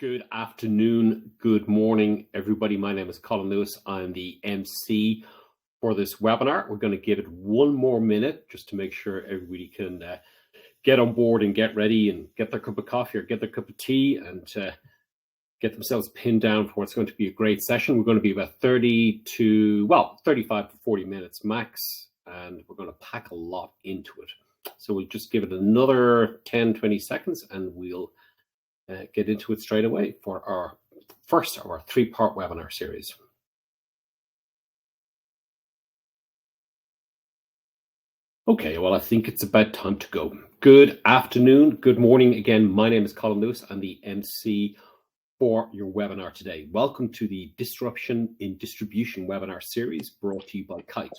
Good afternoon, good morning, everybody. My name is Colin Lewis. I'm the MC for this webinar. We're going to give it one more minute just to make sure everybody can get on board and get ready and get their cup of coffee or get their cup of tea and get themselves pinned down for what's going to be a great session. We're going to be about 35 to 40 minutes max, and we're going to pack a lot into it. So we'll just give it another 10, 20 seconds and we'll get into it straight away for our first of our three-part webinar series. Okay, well, I think it's about time to go. Good afternoon, good morning again. My name is Colin Lewis. I'm the MC for your webinar today. Welcome to the Disruption in Distribution webinar series brought to you by Kyte.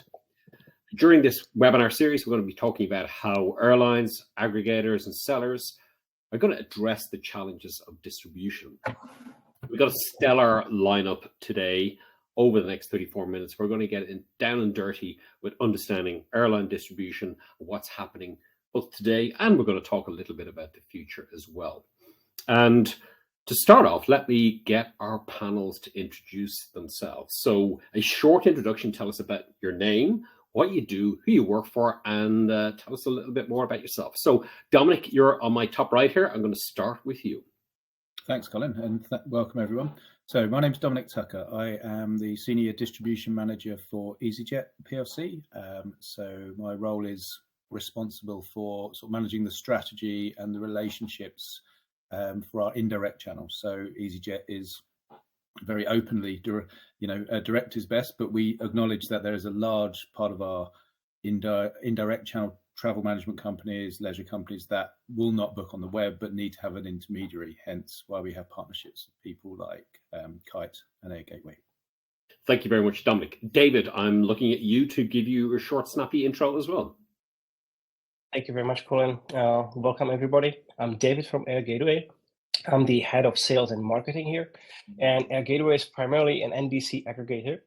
During this webinar series, we're going to be talking about how airlines, aggregators, and sellers are going to address the challenges of distribution. We've got a stellar lineup today. Over the next 34 minutes, we're going to get down and dirty with understanding airline distribution, what's happening both today, and we're going to talk a little bit about the future as well. And to start off, let me get our panels to introduce themselves. So a short introduction, tell us about your name, what you do, who you work for, and tell us a little bit more about yourself. So Dominic, you're on my top right here. I'm going to start with you. Thanks, Colin, and welcome everyone. So my name is Dominic Tucker. I am the Senior Distribution Manager for easyJet PLC. So my role is responsible for sort of managing the strategy and the relationships for our indirect channels. So easyJet is very openly, direct is best, but we acknowledge that there is a large part of our indirect channel travel management companies, leisure companies that will not book on the web, but need to have an intermediary, hence why we have partnerships with people like Kyte and AGW. Thank you very much, Dominic. David, I'm looking at you to give you a short, snappy intro as well. Thank you very much, Colin. Welcome, everybody. I'm David from AirGateway. I'm the head of sales and marketing here, and AirGateway is primarily an NDC aggregator.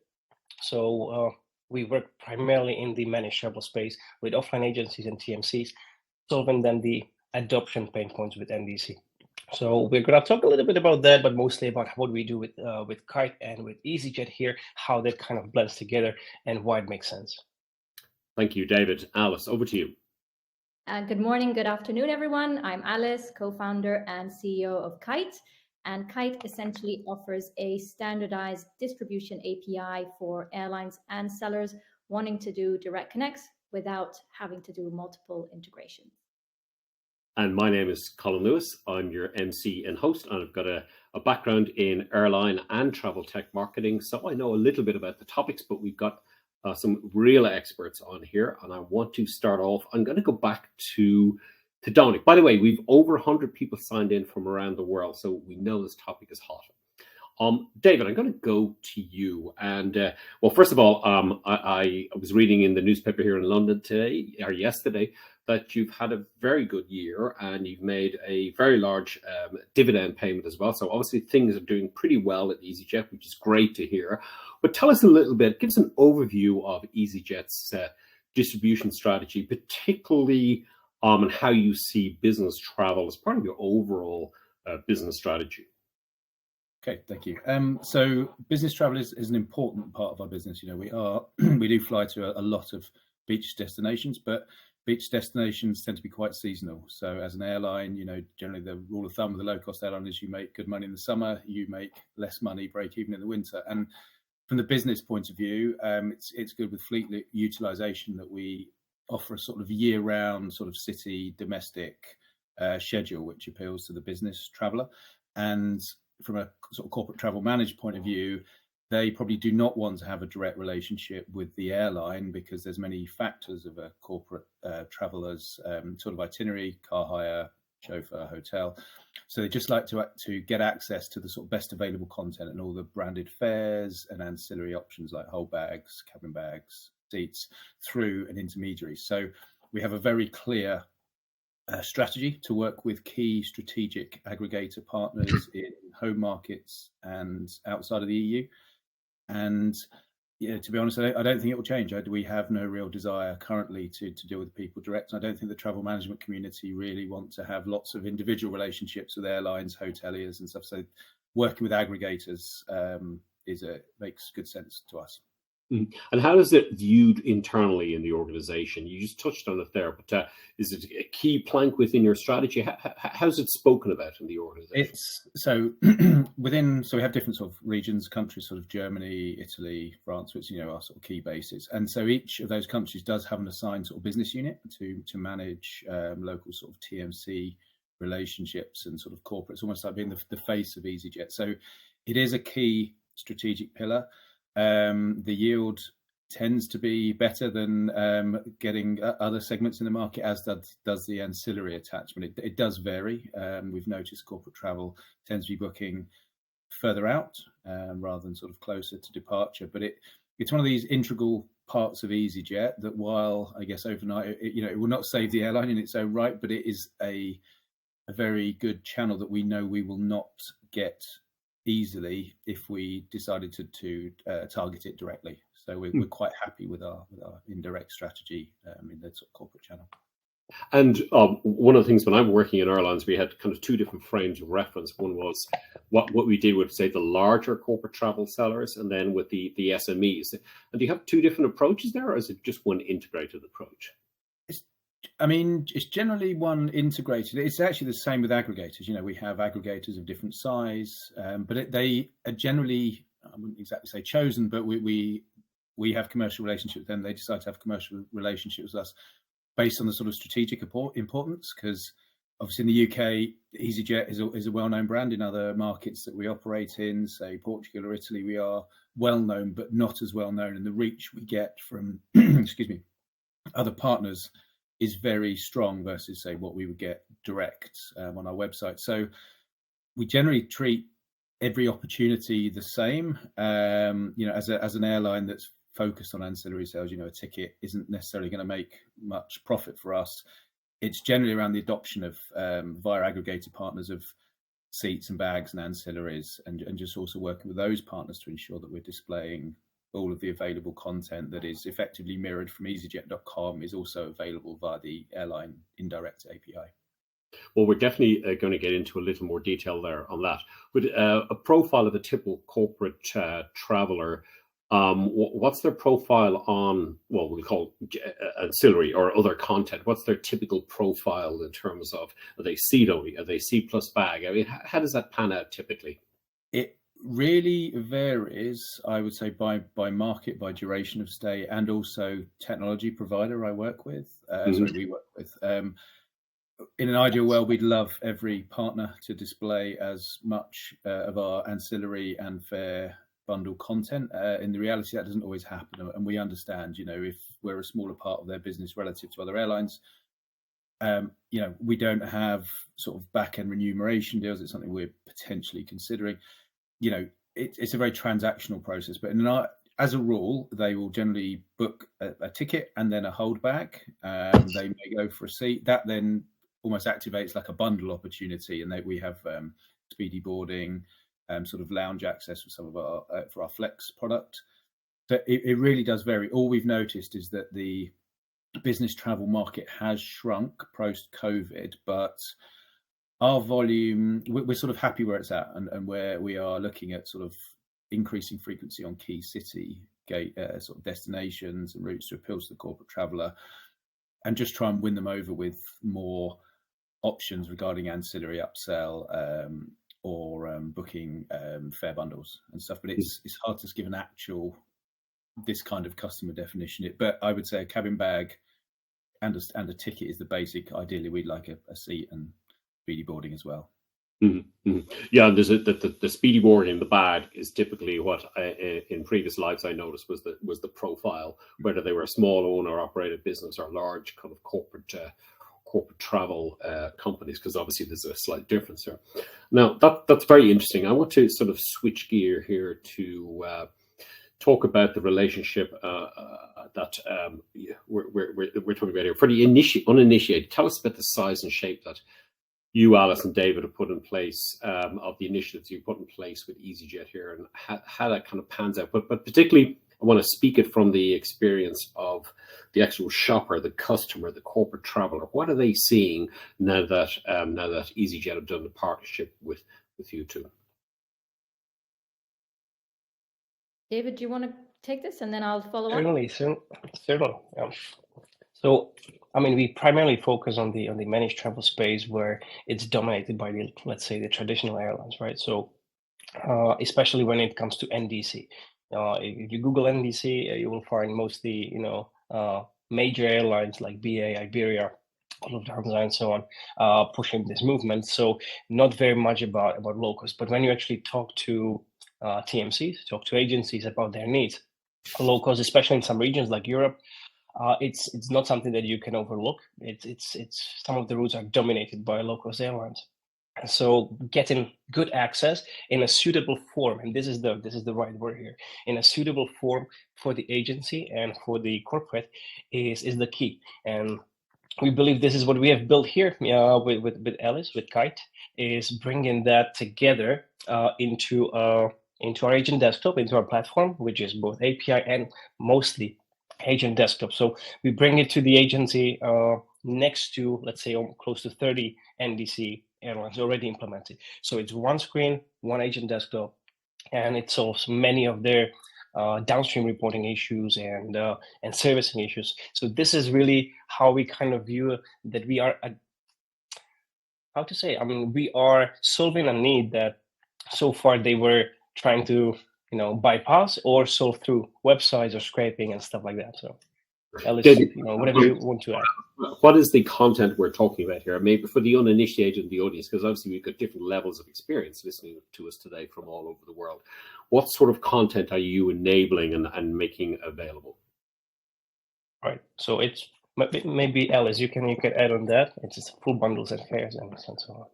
So we work primarily in the managed travel space with offline agencies and TMCs, solving then the adoption pain points with NDC. So we're going to talk a little bit about that, but mostly about what we do with Kyte and with easyJet here, how that kind of blends together and why it makes sense. Thank you, David. Alice, over to you. Good morning, good afternoon, everyone. I'm Alice, co-founder and CEO of Kyte. And Kyte essentially offers a standardized distribution API for airlines and sellers wanting to do direct connects without having to do multiple integrations. And my name is Colin Lewis. I'm your MC and host, and I've got a background in airline and travel tech marketing. So I know a little bit about the topics, but we've got some real experts on here. And I want to start off, I'm going to go back to Dominic. By the way, we've over 100 people signed in from around the world, so we know this topic is hot. David, I'm going to go to you. And well, first of all, I was reading in the newspaper here in London yesterday that you've had a very good year and you've made a very large dividend payment as well. So obviously things are doing pretty well at easyJet, which is great to hear. But tell us a little bit, give us an overview of easyJet's distribution strategy, particularly and how you see business travel as part of your overall business strategy. Okay, thank you. So business travel is an important part of our business. We do fly to a lot of beach destinations, but beach destinations tend to be quite seasonal. So as an airline, generally the rule of thumb of the low-cost airline is you make good money in the summer, you make less money, break even in the winter. And from the business point of view, it's good with fleet utilization that we offer a sort of year-round sort of city domestic schedule, which appeals to the business traveller. And from a sort of corporate travel managed point of view, they probably do not want to have a direct relationship with the airline because there's many factors of a corporate traveller's sort of itinerary, car hire, chauffeur, hotel. So they just like to get access to the sort of best available content and all the branded fares and ancillary options like hold bags, cabin bags, seats through an intermediary. So we have a very clear strategy to work with key strategic aggregator partners in home markets and outside of the EU. And Yeah, to be honest, I don't think it will change. We have no real desire currently to deal with people direct. And I don't think the travel management community really want to have lots of individual relationships with airlines, hoteliers and stuff. So working with aggregators makes good sense to us. And how is it viewed internally in the organization? You just touched on it there, but is it a key plank within your strategy? How's it spoken about in the organization? It's so so we have different sort of regions, countries, sort of Germany, Italy, France, which are sort of key bases, and so each of those countries does have an assigned sort of business unit to manage local sort of TMC relationships and sort of corporates, almost like being the face of easyJet. So it is a key strategic pillar. The yield tends to be better than getting other segments in the market, as does the ancillary attachment. It does vary. We've noticed corporate travel tends to be booking further out rather than sort of closer to departure. But it's one of these integral parts of easyJet that, while I guess overnight it will not save the airline in its own right, but it is a very good channel that we know we will not get easily if we decided to target it directly. So we're quite happy with our indirect strategy in the sort of corporate channel. And one of the things when I'm working in airlines, we had kind of two different frames of reference. One was what we did with, say, the larger corporate travel sellers, and then with the SMEs. And do you have two different approaches there, or is it just one integrated approach? It's generally one integrated. It's actually the same with aggregators. We have aggregators of different size, but they are generally, I wouldn't exactly say chosen, but we have commercial relationships with them. They decide to have commercial relationships with us based on the sort of strategic importance, because obviously in the UK, easyJet is a well-known brand. In other markets that we operate in, say Portugal or Italy, we are well-known, but not as well-known. And the reach we get from, excuse me, other partners is very strong versus, say, what we would get direct on our website. So we generally treat every opportunity the same. As an airline that's focused on ancillary sales, a ticket isn't necessarily going to make much profit for us. It's generally around the adoption of via aggregator partners of seats and bags and ancillaries, and just also working with those partners to ensure that we're displaying all of the available content that is effectively mirrored from easyjet.com is also available via the airline indirect API. Well, we're definitely going to get into a little more detail there on that. But a profile of a typical corporate traveler, what's their profile on, well, we'll call ancillary or other content? What's their typical profile in terms of, are they seat only? Are they seat plus bag? I mean, how does that pan out typically? It really varies, I would say, by market, by duration of stay, and also technology provider we work with. In an ideal world, we'd love every partner to display as much of our ancillary and fare bundle content. In the reality, that doesn't always happen, and we understand, if we're a smaller part of their business relative to other airlines, we don't have sort of back-end remuneration deals. It's something we're potentially considering. It's a very transactional process, but as a rule, they will generally book a ticket and then a hold bag. They may go for a seat. That then almost activates like a bundle opportunity, and we have speedy boarding, sort of lounge access for some of our Flex product. So it really does vary. All we've noticed is that the business travel market has shrunk post-COVID, but our volume, we're sort of happy where it's at, and where we are looking at sort of increasing frequency on key city gate sort of destinations and routes to appeal to the corporate traveller, and just try and win them over with more options regarding ancillary upsell or booking fare bundles and stuff. But it's hard to give an actual this kind of customer definition. But I would say a cabin bag and a ticket is the basic. Ideally, we'd like a seat and speedy boarding as well. Mm-hmm. Mm-hmm. Yeah, there's the speedy boarding, the bag is typically what in previous lives I noticed was the profile, whether they were a small owner operated business or large kind of corporate travel companies, because obviously there's a slight difference there. Now that's very interesting. I want to sort of switch gear here to talk about the relationship that we're talking about here for the uninitiated. Tell us about the size and shape that you, Alice, and David have put in place of the initiatives you put in place with easyJet here, and how that kind of pans out. But particularly, I want to speak it from the experience of the actual shopper, the customer, the corporate traveler. What are they seeing now that easyJet have done the partnership with you two? David, do you want to take this and then I'll follow on? Certainly. So, I mean, we primarily focus on the managed travel space where it's dominated by the, let's say, the traditional airlines, right? So, especially when it comes to NDC, if you Google NDC, you will find mostly, major airlines like BA, Iberia, all of Lufthansa, and so on, pushing this movement. So, not very much about low cost. But when you actually talk to TMCs, talk to agencies about their needs, low cost, especially in some regions like Europe, it's not something that you can overlook. It's some of the routes are dominated by low cost airlines. And so getting good access in a suitable form, and this is the right word here, in a suitable form for the agency and for the corporate is the key. And we believe this is what we have built here with Alice, with Kyte, is bringing that together into our agent desktop, into our platform, which is both API and mostly agent desktop. So we bring it to the agency next to, let's say, close to 30 NDC airlines already implemented. So it's one screen, one agent desktop, and it solves many of their downstream reporting issues and servicing issues. So this is really how we kind of view that we are, we are solving a need that so far they were trying to, bypass or solve through websites or scraping and stuff like that. So, Alice, whatever you want to add. What is the content we're talking about here? Maybe for the uninitiated in the audience, because obviously we've got different levels of experience listening to us today from all over the world. What sort of content are you enabling and making available? Right. So it's maybe Alice, you can add on that. It's just full bundles and fares and so on.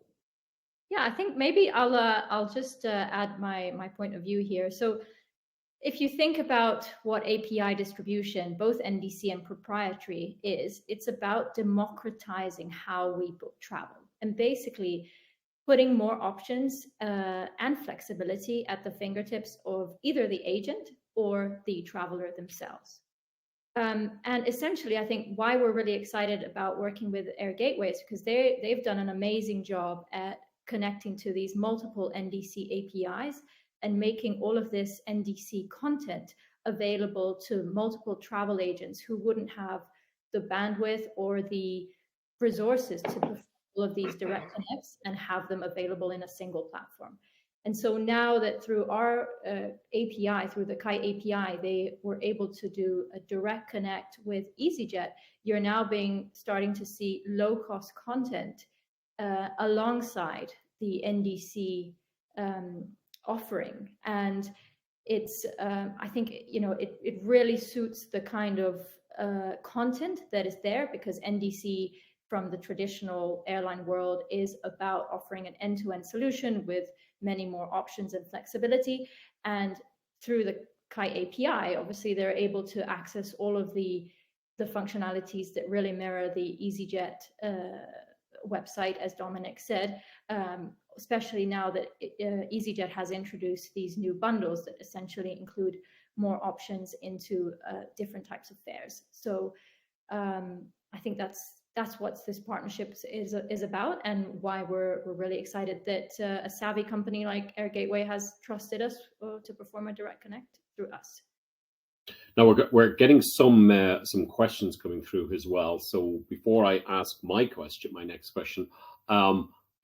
Yeah, I think maybe I'll just add my point of view here. So if you think about what API distribution, both NDC and proprietary is, it's about democratizing how we book travel and basically putting more options and flexibility at the fingertips of either the agent or the traveler themselves. And essentially, I think why we're really excited about working with Air Gateway is because they've done an amazing job at connecting to these multiple NDC APIs and making all of this NDC content available to multiple travel agents who wouldn't have the bandwidth or the resources to perform all of these direct connects and have them available in a single platform. And so now that through our API, through the Kyte API, they were able to do a direct connect with easyJet, you're now starting to see low-cost content alongside the NDC offering. And it's, I think, it really suits the kind of content that is there, because NDC from the traditional airline world is about offering an end-to-end solution with many more options and flexibility. And through the Kyte API, obviously, they're able to access all of the functionalities that really mirror the easyJet website, as Dominic said, especially now that easyJet has introduced these new bundles that essentially include more options into different types of fares. So I think that's what this partnership is about, and why we're really excited that a savvy company like Air Gateway has trusted us to perform a direct connect through us. Now we're getting some questions coming through as well. So before I ask my next question,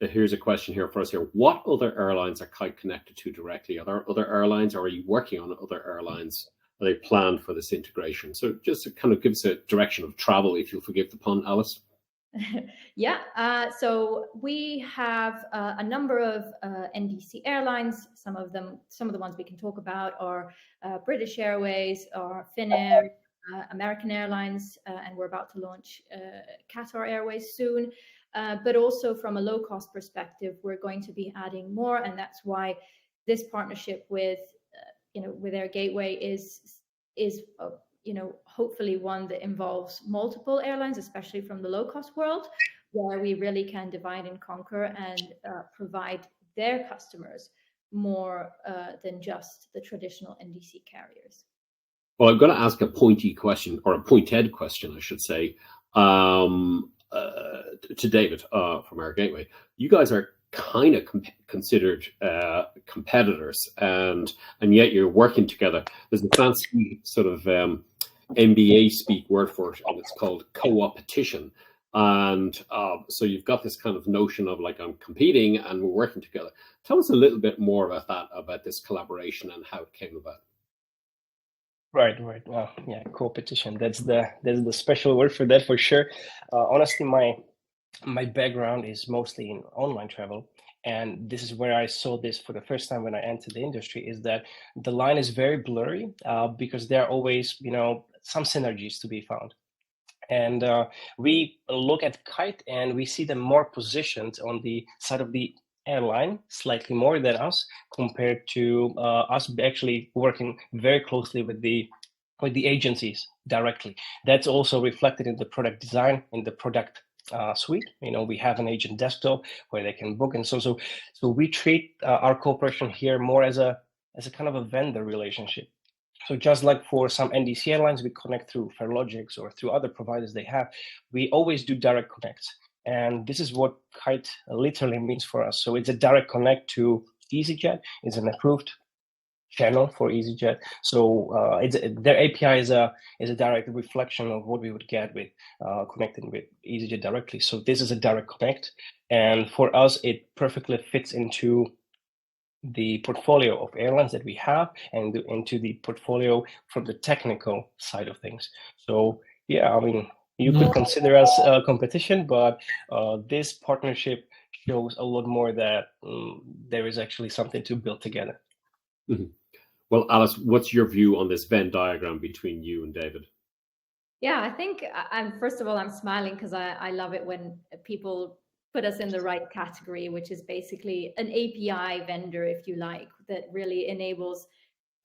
here's a question here for us here. What other airlines are Kyte connected to directly? Are there other airlines, or are you working on other airlines? Are they planned for this integration? So just to kind of give us a direction of travel, if you'll forgive the pun, Alice. Yeah, so we have a number of NDC airlines. Some of the ones we can talk about are British Airways, or Finnair, American Airlines, and we're about to launch Qatar Airways soon. But also from a low-cost perspective, we're going to be adding more, and that's why this partnership with Air Gateway is hopefully one that involves multiple airlines, especially from the low-cost world, where we really can divide and conquer and provide their customers more than just the traditional NDC carriers. Well, I'm going to ask a pointy question, or a pointed question, I should say, to David from our Gateway. You guys are kind of considered competitors, and yet you're working together. There's a fancy sort of MBA speak word for it, and it's called co-opetition. And so you've got this kind of notion of like, I'm competing and we're working together. Tell us a little bit more about that, about this collaboration and how it came about. Right. Well, yeah, co-opetition. That's the special word for that, for sure. Honestly, my background is mostly in online travel, and this is where I saw this for the first time when I entered the industry. Is that the line is very blurry because there are always, some synergies to be found. And we look at Kyte and we see them more positioned on the side of the airline, slightly more than us, compared to us actually working very closely with the agencies directly. That's also reflected in the product design, in the product suite. We have an agent desktop where they can book, and so we treat our cooperation here more as a kind of a vendor relationship. So just like for some NDC airlines, we connect through Fairlogics or through other providers they have, we always do direct connects. And this is what Kyte literally means for us. So it's a direct connect to easyJet. It's an approved channel for easyJet. So their API is a direct reflection of what we would get with connecting with easyJet directly. So this is a direct connect. And for us, it perfectly fits into the portfolio of airlines that we have and into the portfolio from the technical side of things. So yeah, I mean, you could consider us a competition, but this partnership shows a lot more that there is actually something to build together. Mm-hmm. Well, Alice, what's your view on this Venn diagram between you and David? Yeah, I think first of all, I'm smiling because I love it when people put us in the right category, which is basically an API vendor, if you like, that really enables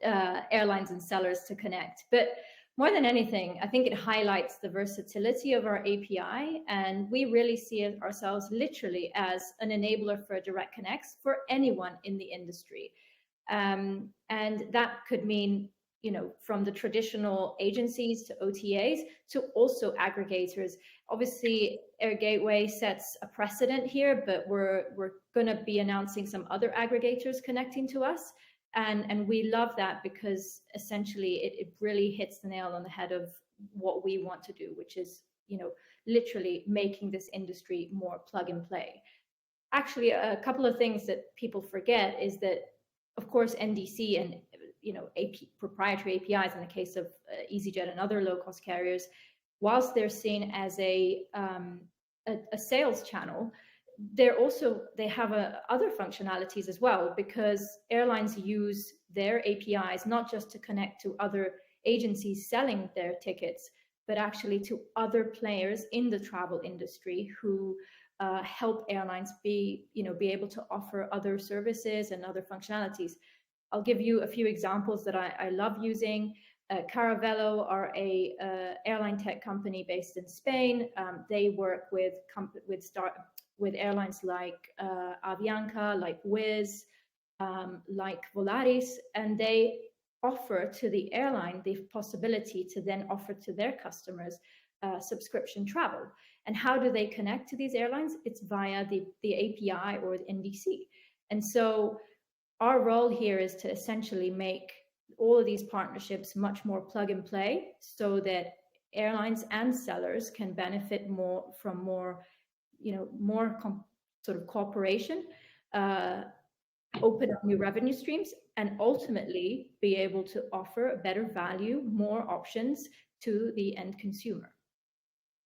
airlines and sellers to connect. But more than anything, I think it highlights the versatility of our API, and we really see ourselves literally as an enabler for direct connects for anyone in the industry. And that could mean, from the traditional agencies to OTAs to also aggregators. Obviously, Air Gateway sets a precedent here, but we're going to be announcing some other aggregators connecting to us. And we love that because essentially it really hits the nail on the head of what we want to do, which is, literally making this industry more plug and play. Actually, a couple of things that people forget is that, of course, NDC and proprietary APIs in the case of easyJet and other low-cost carriers, whilst they're seen as a sales channel, they have other functionalities as well, because airlines use their APIs not just to connect to other agencies selling their tickets, but actually to other players in the travel industry who help airlines be able to offer other services and other functionalities. I'll give you a few examples that I love using. Caravelo are a airline tech company based in Spain. They work with airlines like Avianca, like Wizz, like Volaris, and they offer to the airline the possibility to then offer to their customers subscription travel. And how do they connect to these airlines? It's via the API or the NDC. And so our role here is to essentially make all of these partnerships much more plug and play, so that airlines and sellers can benefit more from more sort of cooperation, open up new revenue streams, and ultimately be able to offer a better value, more options to the end consumer.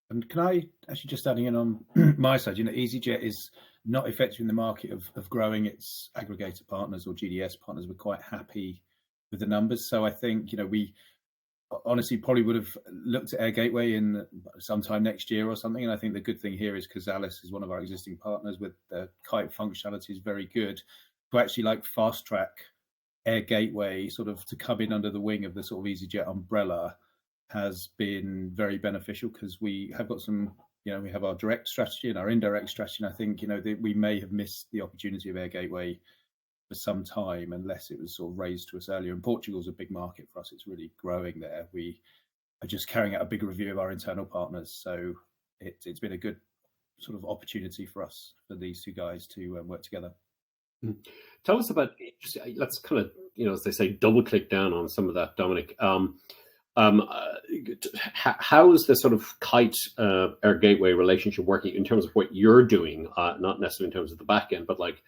And can I actually just adding in on my side, easyJet is not effective in the market of growing its aggregator partners or GDS partners. We're quite happy with the numbers. So I think, we honestly probably would have looked at Air Gateway in sometime next year or something. And I think the good thing here is, because Alice is one of our existing partners with the Kyte functionality is very good, to actually fast track Air Gateway sort of to come in under the wing of the sort of easyJet umbrella has been very beneficial, because we have got some, we have our direct strategy and our indirect strategy. And I think, that we may have missed the opportunity of Air Gateway for some time unless it was sort of raised to us earlier. And Portugal's a big market for us. It's really growing there. We are just carrying out a bigger review of our internal partners. So it's been a good sort of opportunity for us, for these two guys to work together. Tell us about, just let's kind of, as they say, double click down on some of that, Dominic. How is the sort of Kyte Air Gateway relationship working in terms of what you're doing, not necessarily in terms of the back end, but like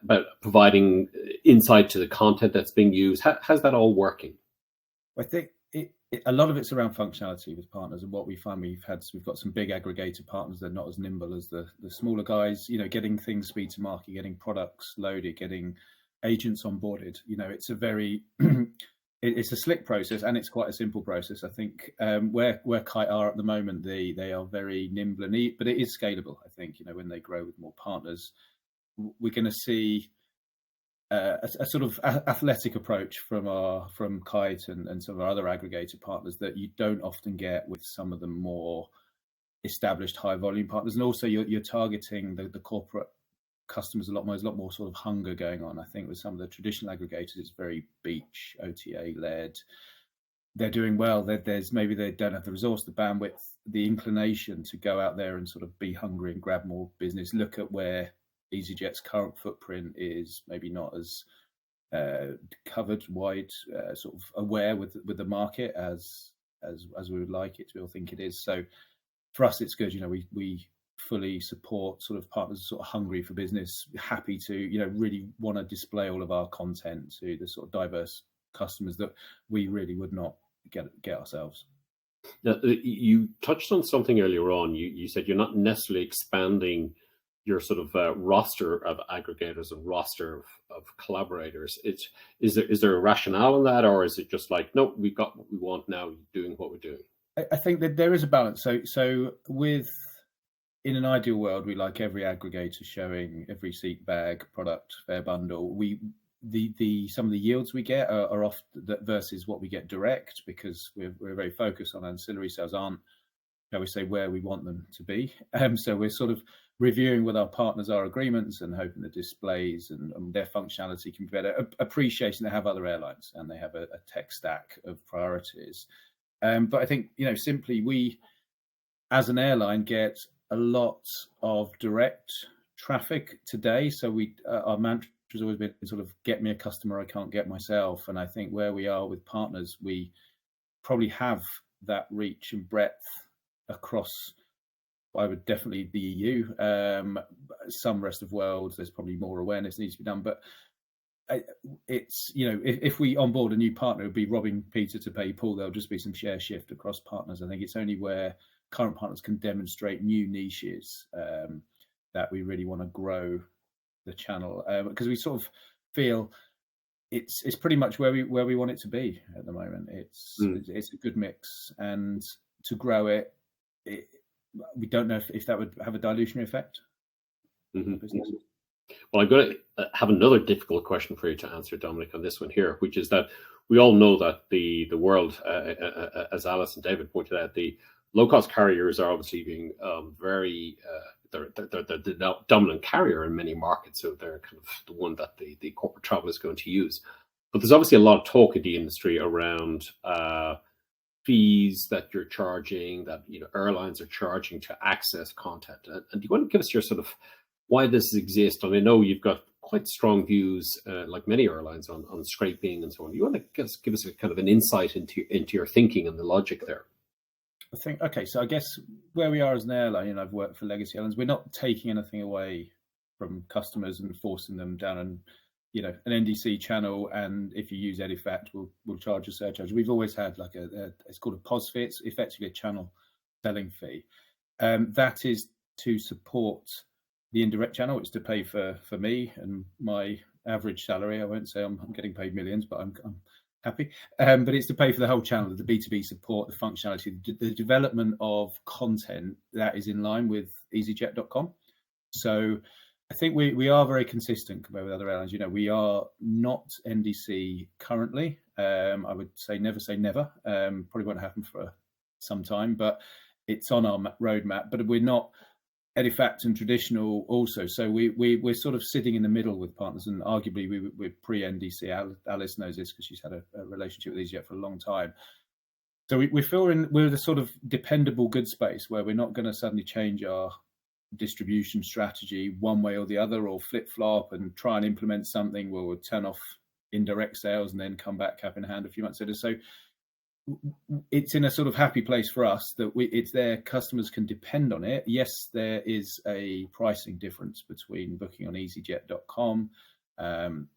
about providing insight to the content that's being used? How's that all working? I think a lot of it's around functionality with partners, and what we find we've got some big aggregator partners. They're not as nimble as the smaller guys. Getting things speed to market, getting products loaded, getting agents onboarded. It's a very it's a slick process, and it's quite a simple process. I think where Kyte are at the moment, they are very nimble, but it is scalable. I think when they grow with more partners, we're going to see a sort of athletic approach from Kyte and some of our other aggregator partners that you don't often get with some of the more established high volume partners. And also you're targeting the corporate customers a lot more. There's a lot more sort of hunger going on. I think with some of the traditional aggregators, it's very beach, OTA led. They're doing well. Maybe they don't have the resource, the bandwidth, the inclination to go out there and sort of be hungry and grab more business. Look at where easyJet's current footprint is maybe not as covered, wide, sort of aware with the market as we would like it to. I think it is. So for us, it's good. We fully support sort of partners sort of hungry for business, happy to really want to display all of our content to the sort of diverse customers that we really would not get ourselves. Now, you touched on something earlier on. You said you're not necessarily expanding your sort of roster of aggregators, a roster of collaborators. Is there a rationale in that, or is it just like, no, we've got what we want now, doing what we're doing? I think that there is a balance. So in an ideal world, we like every aggregator showing every seat, bag, product, fare bundle. Some of the yields we get are off versus what we get direct, because we're very focused on ancillary sales aren't, shall we say, where we want them to be. So we're sort of reviewing with our partners our agreements and hoping the displays and their functionality can be better, appreciating they have other airlines and they have a tech stack of priorities. But I think, simply we, as an airline, get a lot of direct traffic today. So our mantra has always been sort of get me a customer I can't get myself. And I think where we are with partners, we probably have that reach and breadth across, I would definitely the EU, some rest of world. There's probably more awareness needs to be done, but it's if we onboard a new partner, it would be robbing Peter to pay Paul. There'll just be some share shift across partners. I think it's only where current partners can demonstrate new niches that we really want to grow the channel, because we sort of feel it's pretty much where we want it to be at the moment. It's a good mix, and to grow it we don't know if that would have a dilutionary effect. Mm-hmm. Well, I'm going to have another difficult question for you to answer, Dominic, on this one here, which is that we all know that the world, as Alice and David pointed out, the low-cost carriers are obviously being very, they're the dominant carrier in many markets, so they're kind of the one that the corporate travel is going to use. But there's obviously a lot of talk in the industry around fees that you're charging, that airlines are charging to access content. And do you want to give us your sort of why this exists? And I know you've got quite strong views, like many airlines, on scraping and so on. You want to give us a kind of an insight into your thinking and the logic there? I think, okay, so I guess where we are as an airline, I've worked for legacy airlines, we're not taking anything away from customers and forcing them down an NDC channel, and if you use EdiFact, we'll charge a surcharge. We've always had like it's called a POS fee. It's effectively a channel selling fee. That is to support the indirect channel. It's to pay for me and my average salary. I won't say I'm getting paid millions, but I'm happy. But it's to pay for the whole channel, the B2B support, the functionality, the development of content that is in line with easyjet.com. So I think we are very consistent compared with other airlines. We are not NDC currently. I would say never. Probably won't happen for some time, but it's on our roadmap. But we're not Edifact and traditional also. So we're sort of sitting in the middle with partners, and arguably we're pre-NDC. Alice knows this because she's had a relationship with easyJet for a long time. So we feel we're the sort of dependable good space where we're not going to suddenly change our distribution strategy one way or the other, or flip-flop and try and implement something where we'll turn off indirect sales and then come back cap in hand a few months later. So it's in a sort of happy place for us that it's there, customers can depend on it. Yes, there is a pricing difference between booking on easyjet.com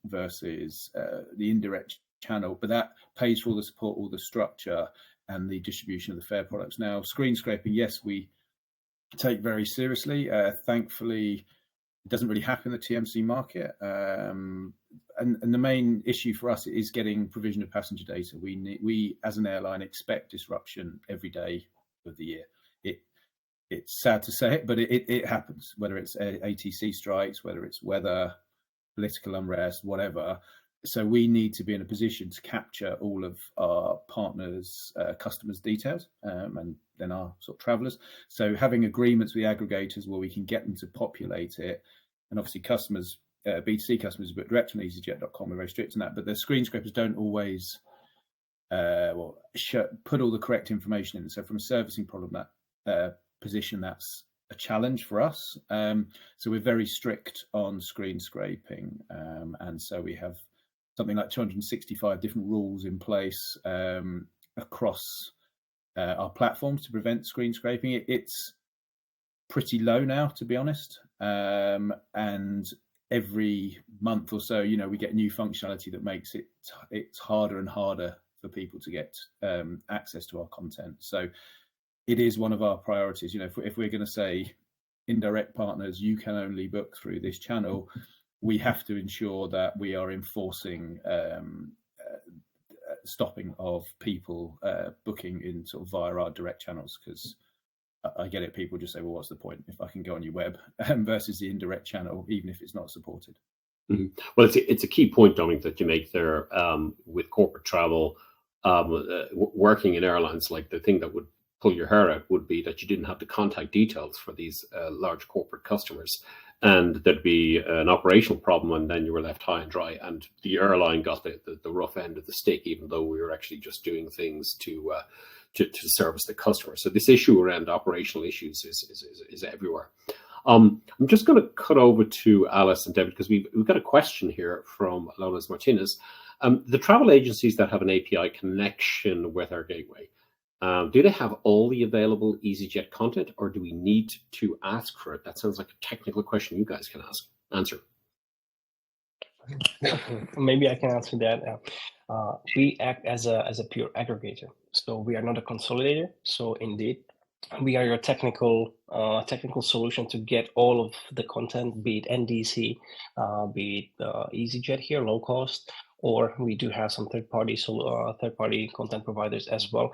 versus the indirect channel, but that pays for all the support, all the structure and the distribution of the fare products. Now, screen scraping, yes, we take very seriously. Thankfully, it doesn't really happen in the TMC market. And the main issue for us is getting provision of passenger data. We as an airline expect disruption every day of the year. It's sad to say it, but it happens, whether it's ATC strikes, whether it's weather, political unrest, whatever. So we need to be in a position to capture all of our partners' customers' details and then our sort of travellers. So having agreements with the aggregators where we can get them to populate it, and obviously customers, B2C customers, but direct on easyjet.com are very strict on that. But the screen scrapers don't always put all the correct information in. So from a servicing problem, that position, that's a challenge for us. So we're very strict on screen scraping, and so we have something like 265 different rules in place across our platforms to prevent screen scraping. It's pretty low now, to be honest, and every month or so, we get new functionality that makes it's harder and harder for people to get access to our content. So it is one of our priorities. If we're going to say indirect partners, you can only book through this channel, we have to ensure that we are enforcing stopping of people booking in sort of via our direct channels, because I get it, people just say, well, what's the point if I can go on your web versus the indirect channel, even if it's not supported. Mm-hmm. Well, it's a key point, Dominic, that you make there with corporate travel, working in airlines. Like, the thing that would pull your hair out would be that you didn't have the contact details for these large corporate customers, and there'd be an operational problem, and then you were left high and dry, and the airline got the rough end of the stick, even though we were actually just doing things to service the customer. So this issue around operational issues is everywhere. I'm just going to cut over to Alice and David, because we've got a question here from Lolas Martinez. The travel agencies that have an API connection with our gateway, do they have all the available easyJet content, or do we need to ask for it? That sounds like a technical question you guys can answer. Maybe I can answer that. We act as a pure aggregator, so we are not a consolidator. So indeed, we are your technical solution to get all of the content, be it NDC, be it easyJet here, low cost, or we do have some third-party content providers as well.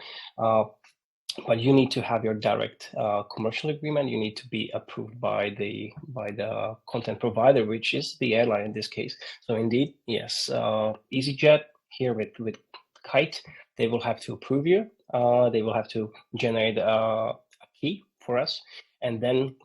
But you need to have your direct commercial agreement. You need to be approved by the content provider, which is the airline in this case. So indeed, yes, easyJet here with Kyte, they will have to approve you. They will have to generate a key for us, and then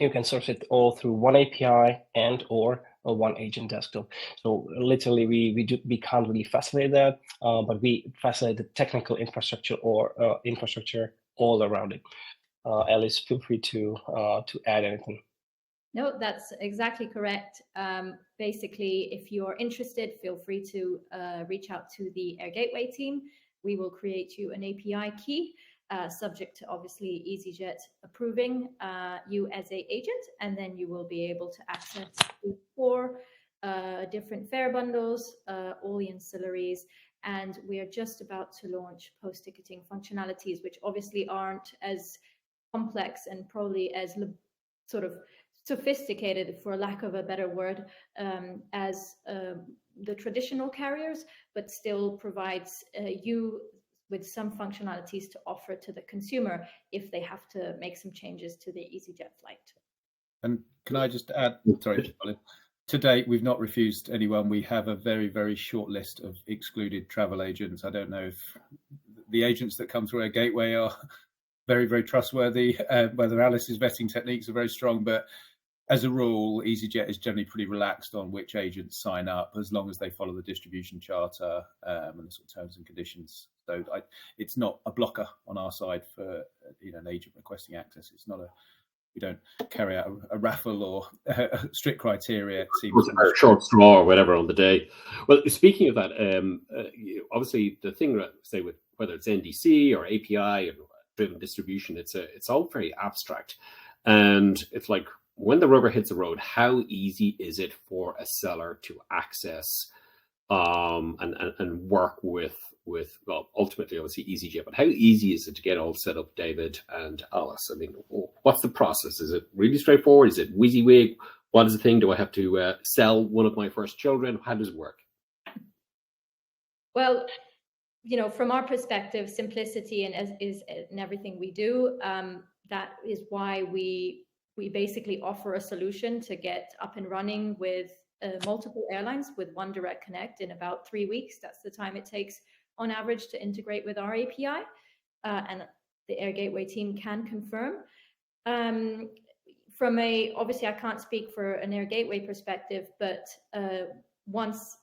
you can source it all through one API and or a one agent desktop. So literally, we can't really facilitate that, but we facilitate the technical infrastructure or infrastructure all around it. Alice, feel free to add anything. No, that's exactly correct. Basically, if you're interested, feel free to reach out to the Air Gateway team. We will create you an API key, subject to obviously easyJet approving you as an agent, and then you will be able to access 4 different fare bundles, all the ancillaries, and we are just about to launch post-ticketing functionalities, which obviously aren't as complex and probably as sort of sophisticated, for lack of a better word, as the traditional carriers, but still provides you with some functionalities to offer to the consumer if they have to make some changes to the easyJet flight. And can I just add, sorry, to date, we've not refused anyone. We have a very, very short list of excluded travel agents. I don't know if the agents that come through our gateway are very, very trustworthy. Whether Alice's vetting techniques are very strong, but as a rule, easyJet is generally pretty relaxed on which agents sign up, as long as they follow the distribution charter and the sort of terms and conditions. So it's not a blocker on our side for an agent requesting access. It's not we don't carry out a raffle or strict criteria. It seems or a short straw or whatever on the day. Well, speaking of that, obviously the thing, say, with whether it's NDC or API or driven distribution, it's all very abstract, and it's like, when the rubber hits the road, how easy is it for a seller to access and work with well, ultimately obviously easyJet, but how easy is it to get all set up, David and Alice? I mean, what's the process? Is it really straightforward? Is it WYSIWYG? What is the thing? Do I have to sell one of my first children? How does it work? Well, from our perspective, simplicity is in everything we do. That is why we basically offer a solution to get up and running with multiple airlines with one direct connect in about 3 weeks. That's the time it takes on average to integrate with our API, and the Air Gateway team can confirm. Obviously I can't speak for an Air Gateway perspective, but once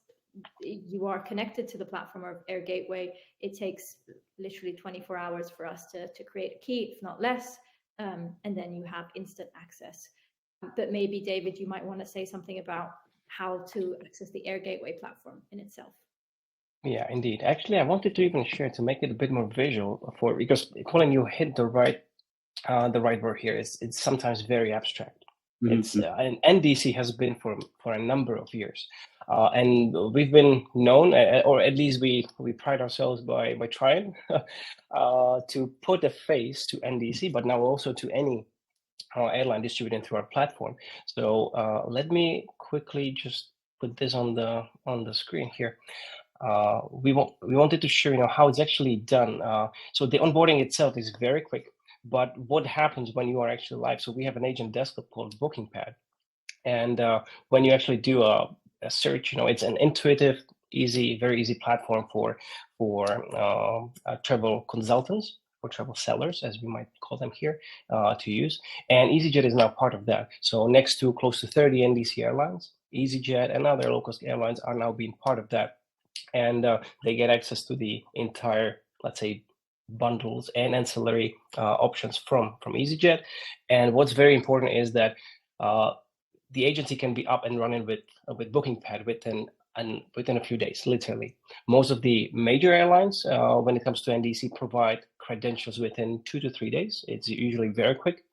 you are connected to the platform of Air Gateway, it takes literally 24 hours for us to create a key, if not less. And then you have instant access. But maybe, David, you might want to say something about how to access the Air Gateway platform in itself. Yeah, indeed. Actually, I wanted to even share to make it a bit more visual because Colin, you hit the right word here. It's sometimes very abstract. Mm-hmm. It's and NDC has been for a number of years, and we've been known, or at least we pride ourselves by trying to put a face to NDC, but now also to any airline distributing through our platform. So let me quickly just put this on the screen here. We wanted to show how it's actually done. So the onboarding itself is very quick. But what happens when you are actually live? So we have an agent desktop called Booking Pad, and when you actually do a search, it's an intuitive, very easy platform for travel consultants or travel sellers, as we might call them here, to use. And easyJet is now part of that. So next to close to 30 NDC airlines, easyJet and other low-cost airlines are now being part of that, and they get access to the entire, let's say, bundles and ancillary options from easyJet. And what's very important is that the agency can be up and running with Booking Pad within a few days, literally. Most of the major airlines, when it comes to NDC, provide credentials within 2 to 3 days. It's usually very quick.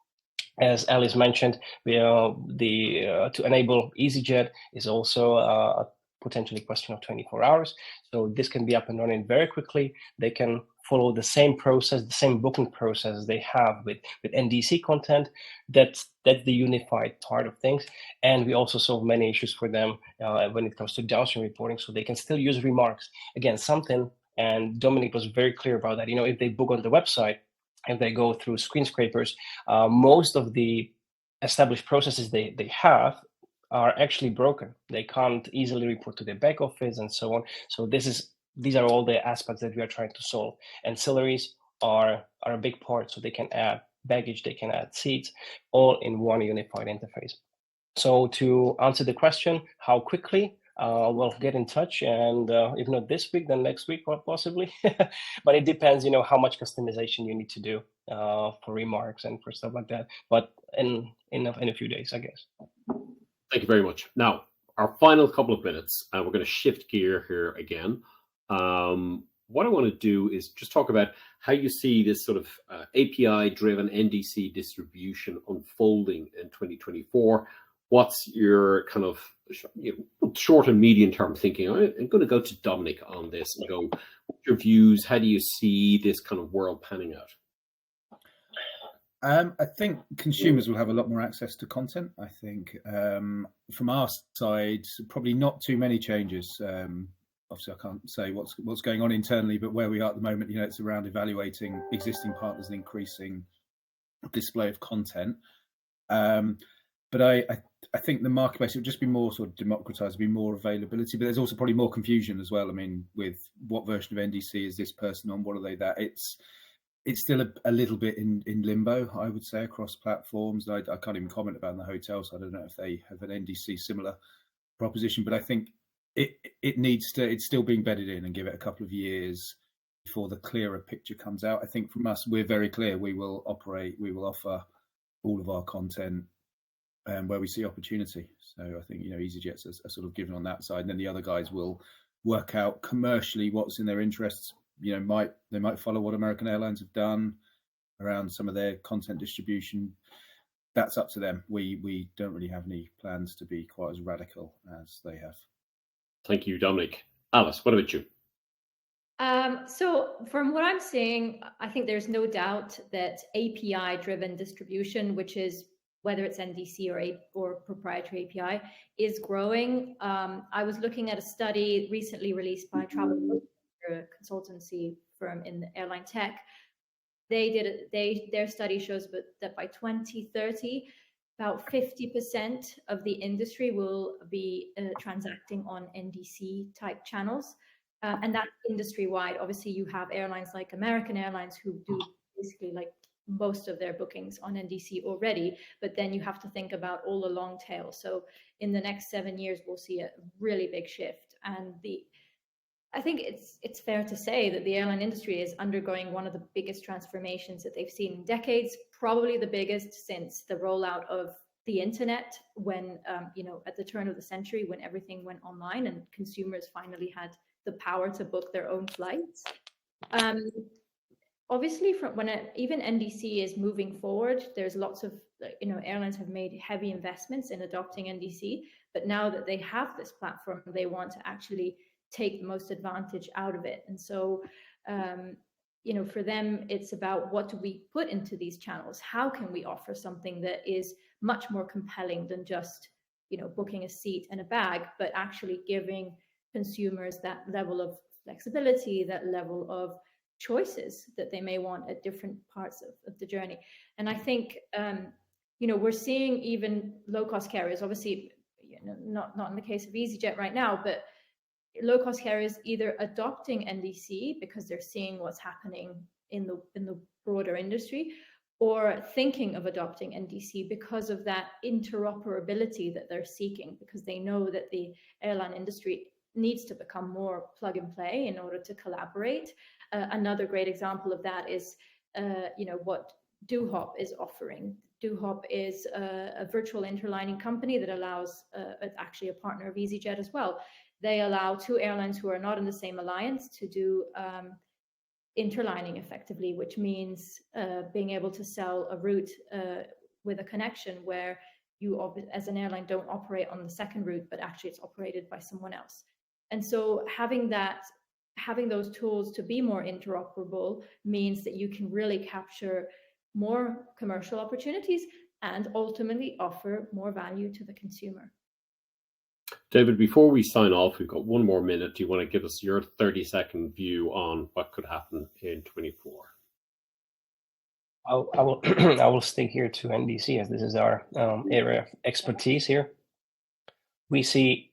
As Alice mentioned, to enable easyJet is also a potentially question of 24 hours. So this can be up and running very quickly. They can follow the same process, the same booking process they have with NDC content. That's the unified part of things. And we also solve many issues for them when it comes to downstream reporting, so they can still use remarks. Again, and Dominic was very clear about that. If they book on the website, if they go through screen scrapers, most of the established processes they have are actually broken. They can't easily report to their back office and so on. So these are all the aspects that we are trying to solve. Ancillaries are a big part, so they can add baggage, they can add seats, all in one unified interface. So to answer the question, how quickly? We'll get in touch, and if not this week, then next week, possibly. But it depends, how much customization you need to do for remarks and for stuff like that. But in a few days, I guess. Thank you very much. Now, our final couple of minutes, we're going to shift gear here again. What I want to do is just talk about how you see this sort of API-driven NDC distribution unfolding in 2024. What's your kind of short and medium term thinking? I'm going to go to Dominic on this and go, what's your views? How do you see this kind of world panning out? I think consumers will have a lot more access to content. I think from our side, probably not too many changes. Obviously, I can't say what's going on internally, but where we are at the moment, it's around evaluating existing partners and increasing display of content. But I think the marketplace will just be more sort of democratized, be more availability, but there's also probably more confusion as well. I mean, with what version of NDC is this person on? What are they that? it's still a little bit in limbo, I would say, across platforms. I can't even comment about the hotel, so I don't know if they have an NDC similar proposition, but I think it needs to, it's still being bedded in, and give it a couple of years before the clearer picture comes out. I think from us, we're very clear. We will offer all of our content where we see opportunity. So I think, easyJet's are sort of given on that side, and then the other guys will work out commercially what's in their interests. They might follow what American Airlines have done around some of their content distribution. That's up to them. We don't really have any plans to be quite as radical as they have. Thank you, Dominic. Alice, what about you? So from what I'm seeing, I think there's no doubt that API-driven distribution, which is whether it's NDC or proprietary API, is growing. I was looking at a study recently released by Travel, a consultancy firm in the airline tech. Their study shows that by 2030, about 50% of the industry will be transacting on NDC type channels. And that's industry-wide. Obviously, you have airlines like American Airlines who do basically like most of their bookings on NDC already, but then you have to think about all the long tail. So in the next 7 years, we'll see a really big shift. And I think it's fair to say that the airline industry is undergoing one of the biggest transformations that they've seen in decades, probably the biggest since the rollout of the internet, when at the turn of the century, when everything went online and consumers finally had the power to book their own flights. Obviously, from even NDC is moving forward, there's lots of airlines have made heavy investments in adopting NDC, but now that they have this platform, they want to actually take the most advantage out of it. And so, for them, it's about what do we put into these channels? How can we offer something that is much more compelling than just booking a seat and a bag, but actually giving consumers that level of flexibility, that level of choices that they may want at different parts of the journey. And I think we're seeing even low-cost carriers, obviously not in the case of easyJet right now, but low-cost carriers either adopting NDC because they're seeing what's happening in the broader industry, or thinking of adopting NDC because of that interoperability that they're seeking, because they know that the airline industry needs to become more plug and play in order to collaborate. Another great example of that is what DoHop is offering. DoHop is a virtual interlining company that allows, it's actually a partner of easyJet as well. They allow two airlines who are not in the same alliance to do interlining effectively, which means being able to sell a route with a connection where you, as an airline, don't operate on the second route, but actually it's operated by someone else. And so having those tools to be more interoperable means that you can really capture more commercial opportunities and ultimately offer more value to the consumer. David, before we sign off, we've got 1 more minute. Do you want to give us your 30-second view on what could happen in 24? I will stick here to NDC, as this is our area of expertise here. We see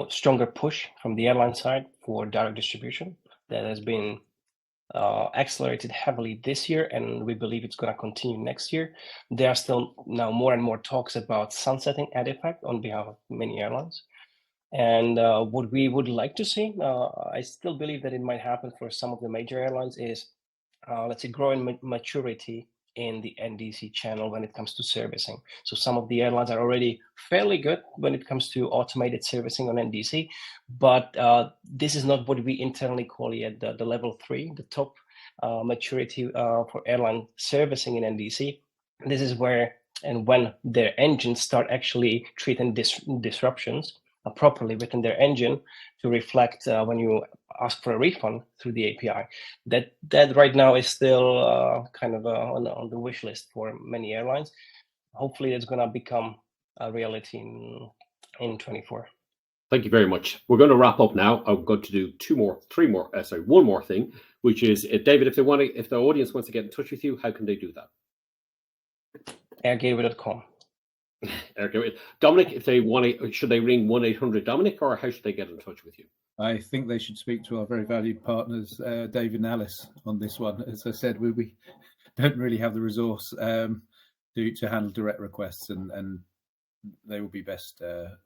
stronger push from the airline side for direct distribution that has been accelerated heavily this year, and we believe it's going to continue next year. There are still now more and more talks about sunsetting ad effect on behalf of many airlines. And what we would like to see, I still believe that it might happen for some of the major airlines, is let's say growing maturity in the NDC channel when it comes to servicing. So some of the airlines are already fairly good when it comes to automated servicing on NDC, but this is not what we internally call yet the level 3, the top maturity for airline servicing in NDC. This is where and when their engines start actually treating disruptions properly within their engine to reflect when you ask for a refund through the API. That right now is still kind of on the wish list for many airlines. Hopefully it's going to become a reality in 24. Thank you very much. We're going to wrap up now. I'm going to do one more thing, which is David, if the audience wants to get in touch with you, how can they do that? airgateway.com. Okay. Dominic, if they want to, should they ring 1-800-DOMINIC, or how should they get in touch with you? I think they should speak to our very valued partners, David and Alice, on this one. As I said, we don't really have the resource to handle direct requests, and they will be best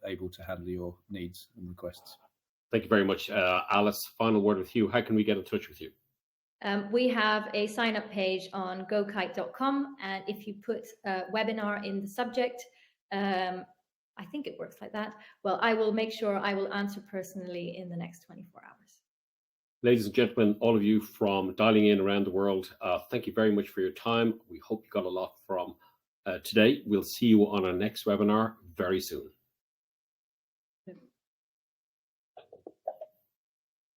able to handle your needs and requests. Thank you very much. Alice, final word with you. How can we get in touch with you? We have a sign-up page on gokyte.com, and if you put webinar in the subject, I think it works like that. Well, I will make sure I will answer personally in the next 24 hours. Ladies and gentlemen, all of you from dialing in around the world, thank you very much for your time. We hope you got a lot from today. We'll see you on our next webinar very soon.